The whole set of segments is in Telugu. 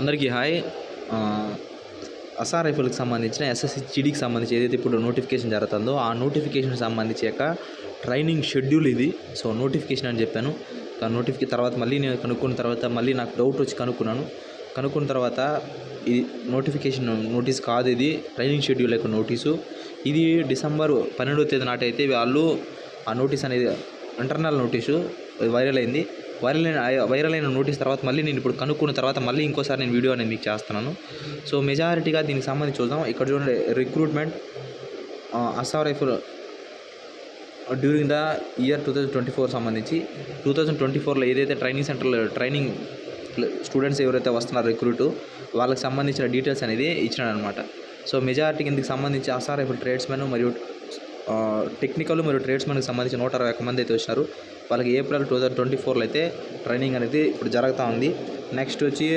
అందరికీ హాయ్. ఆహ్, అస్సాం రైఫిల్‌కి సంబంధించిన ఎస్ఎస్‌సి జీడీకి సంబంధించి ఏదైతే ఇప్పుడు నోటిఫికేషన్ జరుగుతుందో, ఆ నోటిఫికేషన్‌కి సంబంధించి యొక్క ట్రైనింగ్ షెడ్యూల్ ఇది. సో, నోటిఫికేషన్ అని చెప్పాను. తర్వాత మళ్ళీ నేను కనుక్కున్న తర్వాత మళ్ళీ నాకు డౌట్ వచ్చి కనుక్కున్నాను. కనుక్కున్న తర్వాత ఇది నోటిఫికేషన్ నోటీస్ కాదు, ఇది ట్రైనింగ్ షెడ్యూల్ యొక్క నోటీసు. ఇది డిసెంబర్ 12వ తేదీ నాటైతే వాళ్ళు ఆ నోటీస్ అనేది ఇంటర్నల్ నోటీసు వైరల్ అయింది. వైరల్ అయిన నోటీస్ తర్వాత మళ్ళీ నేను ఇప్పుడు కనుక్కున్న తర్వాత మళ్ళీ ఇంకోసారి నేను వీడియో అనేది మీకు చేస్తున్నాను. సో, మెజారిటీగా దీనికి సంబంధించి చూద్దాం. ఇక్కడ చూడండి, recruitment Assam rifle during the year 2024 సంబంధించి 2024లో ఏదైతే ట్రైనింగ్ సెంటర్లో ట్రైనింగ్ స్టూడెంట్స్ ఎవరైతే వస్తున్నారో రిక్రూట్ వాళ్ళకి సంబంధించిన డీటెయిల్స్ అనేది ఇచ్చినాడనమాట. సో, మెజారిటీకి ఇందుకు సంబంధించి అస్సాం రైఫిల్ ట్రేడ్స్మెన్ మరియు టెక్నికల్ మరియు ట్రేడ్స్మెన్కి సంబంధించి 160 మంది అయితే వచ్చినారు. వాళ్ళకి ఏప్రిల్ 2024లో అయితే ట్రైనింగ్ అనేది ఇప్పుడు జరుగుతూ ఉంది. నెక్స్ట్ వచ్చి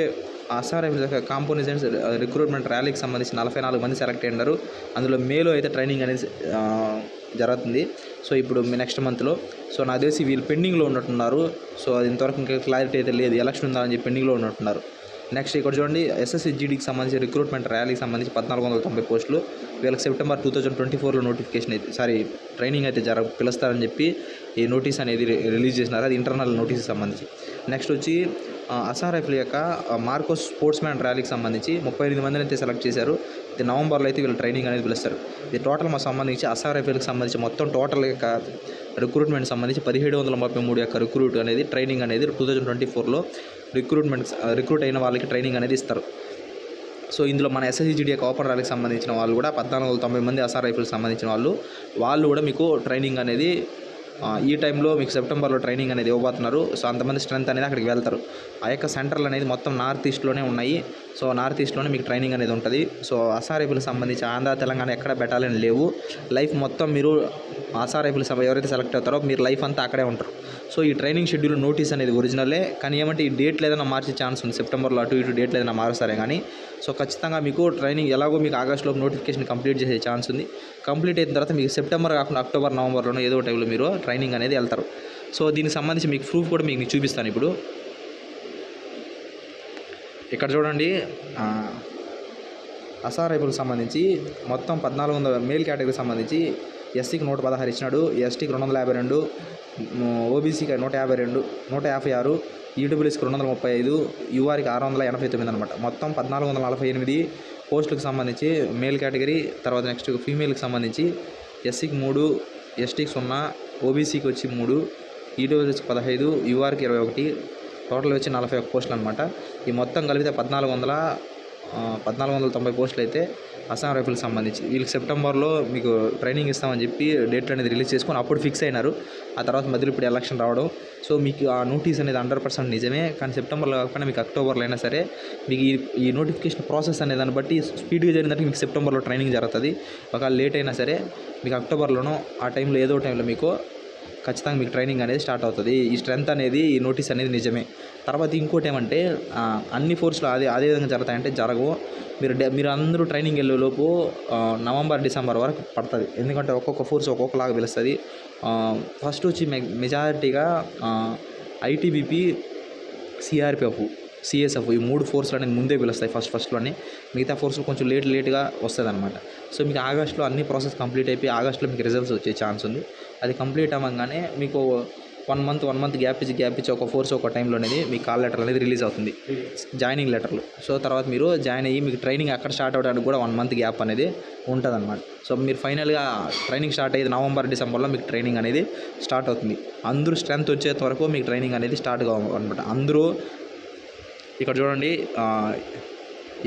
అస్సాం రైఫిల్స్ కాంపోనెంట్స్ రిక్రూట్మెంట్ ర్యాలీకి సంబంధించి 44 మంది సెలెక్ట్ అయినారు. అందులో మేలో అయితే ట్రైనింగ్ అనేది జరుగుతుంది. సో, ఇప్పుడు నెక్స్ట్ మంత్లో. సో, నాకు తెలిసి వీళ్ళు పెండింగ్లో ఉన్నట్టున్నారు. సో, అది ఇంతవరకు ఇంకా క్లారిటీ అయితే లేదు, ఎలక్షన్ ఉందా అని చెప్పి పెండింగ్లో ఉన్నట్టున్నారు. నెక్స్ట్ ఇక్కడ చూడండి, ఎస్ఎస్‌సి జీడీకి సంబంధించి రిక్రూట్మెంట్ ర్యాలీకి సంబంధించి 1490 పోస్టులు. వీళ్ళకి సెప్టెంబర్ 2024లో నోటిఫికేషన్ అయితే ట్రైనింగ్ అయితే పిలుస్తారని చెప్పి ఈ నోటీస్ అనేది రిలీజ్ చేసినారు. అది ఇంటర్నల్ నోటీస్కి సంబంధించి. నెక్స్ట్ వచ్చి అస్సాం రైఫిల్ యొక్క మార్కోస్ స్పోర్ట్స్ మ్యాన్ ర్యాలీకి సంబంధించి 38 మందిని అయితే సెలెక్ట్ చేశారు. ఇది నవంబర్లో అయితే వీళ్ళు ట్రైనింగ్ అనేది పిలుస్తారు. ఇది టోటల్ మా సంబంధించి అస్సాం రైఫిల్కి సంబంధించి మొత్తం టోటల్ యొక్క రిక్రూట్మెంట్ సంబంధించి 1733 యొక్క రిక్రూట్ అనేది ట్రైనింగ్ అనేది 2024లో రిక్రూట్ అయిన వాళ్ళకి ట్రైనింగ్ అనేది ఇస్తారు. సో, ఇందులో మన ఎస్ఎస్‌సి జీడీ యొక్క ఓపెన్ ర్యాలీకి సంబంధించిన వాళ్ళు కూడా 1490 మంది అస్సాం రైఫిల్కి సంబంధించిన వాళ్ళు కూడా మీకు ట్రైనింగ్ అనేది ఈ టైంలో మీకు సెప్టెంబర్లో ట్రైనింగ్ అనేది ఇవ్వబోతున్నారు. సో, అంతమంది స్ట్రెంత్ అనేది అక్కడికి వెళ్తారు. ఆ యొక్క సెంటర్లు అనేది మొత్తం నార్త్ ఈస్ట్లోనే ఉన్నాయి. సో, నార్త్ ఈస్ట్లోనే మీకు ట్రైనింగ్ అనేది ఉంటుంది. సో, అస్సాం రైఫిల్కి సంబంధించి ఆంధ్ర, తెలంగాణ ఎక్కడ బెటాలియన్ లేవు. లైఫ్ మొత్తం మీరు అస్సాం రైఫిల్స్ ఎవరైతే సెలెక్ట్ అవుతారో మీరు లైఫ్ అంతా అక్కడే ఉంటారు. సో, ఈ ట్రైనింగ్ షెడ్యూల్ నోటీస్ అనేది ఒరిజినలే, కానీ ఏమంటే ఈ డేట్లు ఏదైనా మార్చే ఛాన్స్ ఉంది. సెప్టెంబర్లో అటు ఇటు డేట్లు ఏదైనా మారుస్తారే కానీ. సో, ఖచ్చితంగా మీకు ట్రైనింగ్ ఎలాగో మీకు ఆగస్టులో నోటిఫికేషన్ కంప్లీట్ చేసే ఛాన్స్ ఉంది. కంప్లీట్ అయిన తర్వాత మీకు సెప్టెంబర్ కాకుండా అక్టోబర్, నవంబర్లోనో ఏదో టైంలో మీరు ట్రైనింగ్ అనేది వెళ్తారు. సో, దీనికి సంబంధించి మీకు ప్రూఫ్ కూడా మీకు చూపిస్తాను ఇప్పుడు. ఇక్కడ చూడండి, అస్సాం రైఫిల్కి సంబంధించి మొత్తం 1400 మేల్ కేటగిరీకి సంబంధించి ఎస్సీకి 116 ఇచ్చినాడు, ఎస్టీకి 252, ఓబీసీకి 156, ఈడబ్ల్యూఎస్కి 235, యూఆర్కి 689 అనమాట. మొత్తం 1448 పోస్టులకు సంబంధించి మేల్ కేటగిరీ. తర్వాత నెక్స్ట్ ఫీమేల్కి సంబంధించి ఎస్సీకి 3, ఎస్టీకి 0, ఓబీసీకి వచ్చి 3, ఈడబ్ల్యూఎస్కి 15, యూఆర్కి 21, టోటల్ వచ్చి 41 పోస్టులు అనమాట. ఈ మొత్తం కలిపితే 1490 పోస్టులు అయితే అస్సాం రైఫిల్కి సంబంధించి. వీళ్ళకి సెప్టెంబర్లో మీకు ట్రైనింగ్ ఇస్తామని చెప్పి డేట్లు అనేది రిలీజ్ చేసుకొని అప్పుడు ఫిక్స్ అయినారు. ఆ తర్వాత మధ్యలో ఇప్పుడు ఎలక్షన్ రావడం. సో, మీకు ఆ నోటీస్ అనేది 100% నిజమే. కానీ సెప్టెంబర్లో కాకుండా మీకు అక్టోబర్లో అయినా సరే మీకు ఈ నోటిఫికేషన్ ప్రాసెస్ అనే దాన్ని బట్టి స్పీడ్గా జరిగిందంటే మీకు సెప్టెంబర్లో ట్రైనింగ్ జరుగుతుంది. ఒకవేళ లేట్ అయినా సరే మీకు అక్టోబర్లోనో ఆ టైంలో ఏదో టైంలో మీకు ఖచ్చితంగా మీకు ట్రైనింగ్ అనేది స్టార్ట్ అవుతుంది. ఈ స్ట్రెంత్ అనేది ఈ నోటీస్ అనేది నిజమే. తర్వాత ఇంకోటి ఏమంటే అన్ని ఫోర్స్లో అదే విధంగా జరుగుతాయంటే జరగవు. మీరు అందరూ ట్రైనింగ్ వెళ్ళేలోపు నవంబర్, డిసెంబర్ వరకు పడుతుంది. ఎందుకంటే ఒక్కొక్క ఫోర్స్ ఒక్కొక్కలాగా పిలుస్తుంది. ఫస్ట్ వచ్చి మెజారిటీగా ఐటీబీపీ, సిఆర్పిఎఫ్, సిఎస్ఎఫ్ ఈ 3 ఫోర్స్లు అనేది ముందే పిలుస్తాయి ఫస్ట్లోనే. మిగతా ఫోర్స్లు కొంచెం లేట్గా వస్తుంది అనమాట. సో, మీకు ఆగస్టులో అన్ని ప్రాసెస్ కంప్లీట్ అయిపోయి ఆగస్టులో మీకు రిజల్ట్స్ వచ్చే ఛాన్స్ ఉంది. అది కంప్లీట్ అవ్వగానే మీకు 1 మంత్ గ్యాప్ ఇచ్చి ఒక ఫోర్స్ ఒక టైంలో అనేది మీ కాల్ లెటర్ అనేది రిలీజ్ అవుతుంది, జాయినింగ్ లెటర్లు. సో, తర్వాత మీరు జాయిన్ అయ్యి మీకు ట్రైనింగ్ అక్కడ స్టార్ట్ అవ్వడానికి కూడా 1 మంత్ గ్యాప్ అనేది ఉంటుంది అనమాట. సో, మీరు ఫైనల్గా ట్రైనింగ్ స్టార్ట్ అయ్యేది నవంబర్, డిసెంబర్లో మీకు ట్రైనింగ్ అనేది స్టార్ట్ అవుతుంది. అందరూ స్ట్రెంత్ వచ్చేంత వరకు మీకు ట్రైనింగ్ అనేది స్టార్ట్ కావాలన్నమాట. అందరూ ఇక్కడ చూడండి,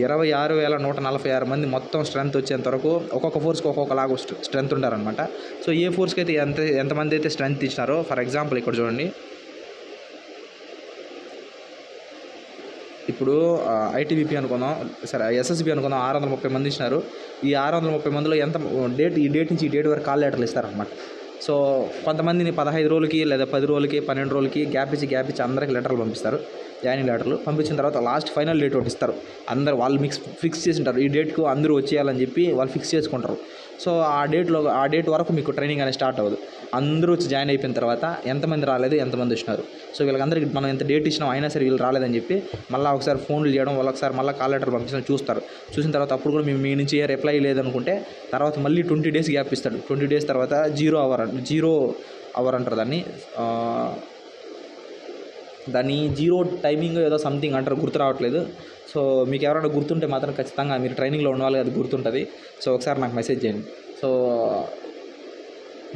26,146 మంది మొత్తం స్ట్రెంత్ వచ్చేంత వరకు ఒక్కొక్క ఫోర్స్కి ఒక్కొక్కలాగా స్ట్రెంత్ ఉంటారనమాట. సో, ఏ ఫోర్స్కి అయితే ఎంతమంది అయితే స్ట్రెంత్ ఇచ్చినారో, ఫర్ ఎగ్జాంపుల్ ఇక్కడ చూడండి, ఇప్పుడు ఐటీబీపీ అనుకుందాం, సరే ఎస్ఎస్బీ అనుకుందాం, 630 మంది ఇచ్చినారు. ఈ 630 మందిలో ఈ డేట్ నుంచి ఈ డేట్ వరకు కాల్ లెటర్లు ఇస్తారనమాట. సో, కొంతమందిని 15 రోజులకి లేదా 10 రోజులకి 12 రోజులకి గ్యాప్ ఇచ్చి అందరికీ లెటర్లు పంపిస్తారు. జాయినింగ్ లెటర్లు పంపించిన తర్వాత లాస్ట్ ఫైనల్ డేట్ ఒకటి ఇస్తారు. అందరు వాళ్ళు ఫిక్స్ చేసి ఉంటారు, ఈ డేట్కు అందరూ వచ్చేయాలని చెప్పి వాళ్ళు ఫిక్స్ చేసుకుంటారు. సో ఆ డేట్ వరకు మీకు ట్రైనింగ్ అనేది స్టార్ట్ అవ్వదు. అందరూ వచ్చి జాయిన్ అయిపోయిన తర్వాత ఎంతమంది రాలేదు, ఎంతమంది వచ్చినారు, సో వీళ్ళందరికీ మనం ఎంత డేట్ ఇచ్చినాం అయినా సరే వీళ్ళు రాలేదని చెప్పి మళ్ళీ ఒకసారి ఫోన్లు చేయడం, వాళ్ళొకసారి మళ్ళీ కాల్ లెటర్ పంపించడం చూస్తారు. చూసిన తర్వాత అప్పుడు కూడా మీ నుంచి ఏ రిప్లై లేదనుకుంటే తర్వాత మళ్ళీ 20 డేస్ గ్యాప్ ఇస్తాడు. 20 డేస్ తర్వాత 0 అవర్ అంటారు దాన్ని 0 టైమింగ్ ఏదో సంథింగ్ అంటారు, గుర్తు రావట్లేదు. సో మీకు ఎవరైనా గుర్తుంటే మాత్రం ఖచ్చితంగా మీరు ట్రైనింగ్లో ఉన్న వాళ్ళకి అది గుర్తుంటుంది. సో ఒకసారి నాకు మెసేజ్ చేయండి. సో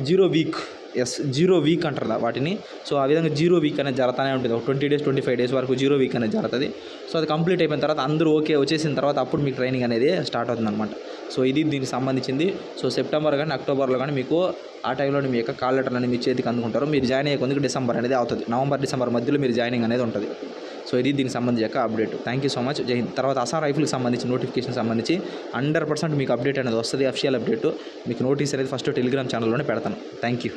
0 వీక్ అంటారు వాటిని. సో ఆ విధంగా 0 వీక్ అనేది జరుగుతూనే ఉంటుంది. ఒక 20 డేస్ 25 డేస్ వరకు 0 వీక్ అనేది జరుగుతుంది. సో అది కంప్లీట్ అయిపోయిన తర్వాత అందరూ ఓకే వచ్చేసిన తర్వాత అప్పుడు మీకు ట్రైనింగ్ అనేది స్టార్ట్ అవుతుంది అనమాట. సో ఇది దీనికి సంబంధించింది. సో సెప్టెంబర్ కానీ అక్టోబర్లో కానీ మీకు ఆ టైంలో మీ యొక్క కాల్ లెటర్ అనేది మీ చేతికి అందుకుంటారు. మీరు జాయిన్ అయ్యే కొందుకు డిసెంబర్ అనేది అవుతుంది. నవంబర్ డిసెంబర్ మధ్యలో మీరు జాయినింగ్ అనేది ఉంటుంది. సో ఇది దీనికి సంబంధించి యొక్క update. Thank you so much. జై హింద్. తర్వాత అసాం రైఫిల్కి సంబంధించి నోటిఫికేషన్ సంబంధించి 100% మీకు అప్డేట్ అనేది వస్తుంది. అఫిషియల్ అప్డేట్ మీకు నోటీస్ అనేది ఫస్ట్ టెలిగ్రామ్ ఛానల్లోనే పెడతాను. Thank you.